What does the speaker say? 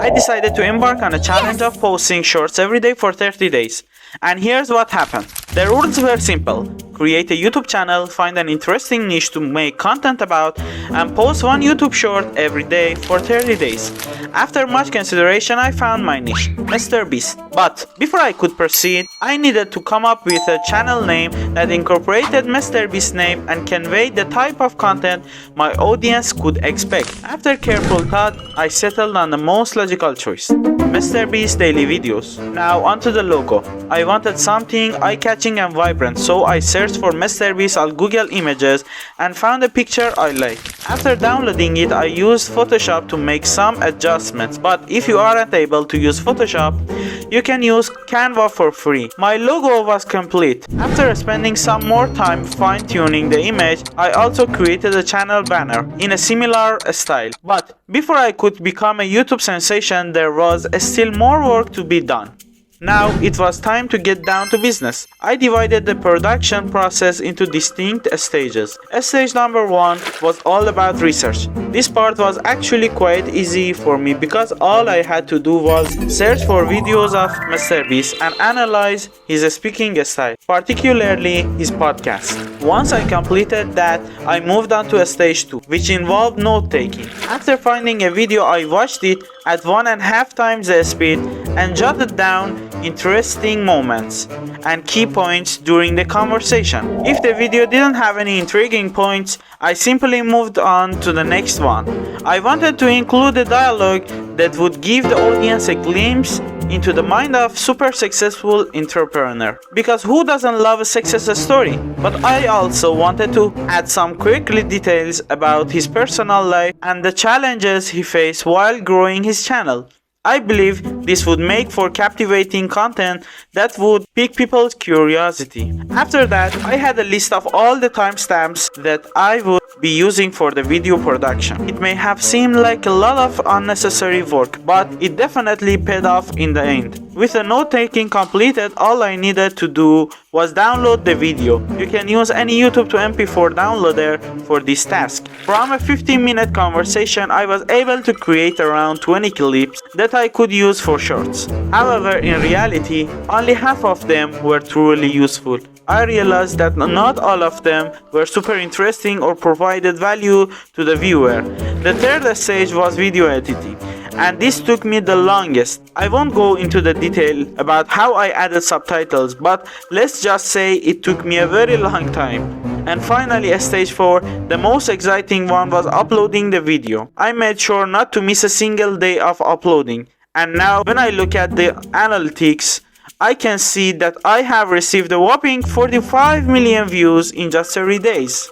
I decided to embark on a challenge of posting shorts every day for 30 days. And here's what happened. The rules were simple. Create a YouTube channel, find an interesting niche to make content about, and post one YouTube short every day for 30 days. After much consideration, I found my niche, Mr. Beast. But before I could proceed, I needed to come up with a channel name that incorporated Mr. Beast's name and conveyed the type of content my audience could expect. After careful thought, I settled on the most logical choice. Mr. Beast daily videos. Now onto the logo. I wanted something eye-catching and vibrant, so I searched for Mr. Beast on Google Images and found a picture I like. After downloading it, I used Photoshop to make some adjustments, but if you aren't able to use Photoshop, you can use Canva for free. My logo was complete. After spending some more time fine-tuning the image, I also created a channel banner in a similar style. But before I could become a YouTube sensation, there was still more work to be done. Now it was time to get down to business. I divided the production process into distinct stages. Stage number 1 was all about research. This part was actually quite easy for me because all I had to do was search for videos of Mr. Beast and analyze his speaking style, particularly his podcast. Once I completed that, I moved on to stage 2, which involved note-taking. After finding a video, I watched it at 1.5 times the speed and jotted down interesting moments and key points during the conversation. If the video didn't have any intriguing points, I simply moved on to the next one. I wanted to include a dialogue that would give the audience a glimpse into the mind of super successful entrepreneur. Because who doesn't love a success story? But I also wanted to add some quick details about his personal life and the challenges he faced while growing his channel. I believe this would make for captivating content that would pique people's curiosity. After that, I had a list of all the timestamps that I would be using for the video production. It may have seemed like a lot of unnecessary work, but it definitely paid off in the end. With the note-taking completed, all I needed to do was download the video. You can use any YouTube to MP4 downloader for this task. From a 15-minute conversation, I was able to create around 20 clips that I could use for shorts. However, in reality, only half of them were truly useful. I realized that not all of them were super interesting or provided value to the viewer. The third stage was video editing, and this took me the longest. I won't go into the detail about how I added subtitles, but let's just say it took me a very long time. And finally, stage 4, the most exciting one, was uploading the video. I made sure not to miss a single day of uploading, and now when I look at the analytics, I can see that I have received a whopping 45 million views in just 3 days.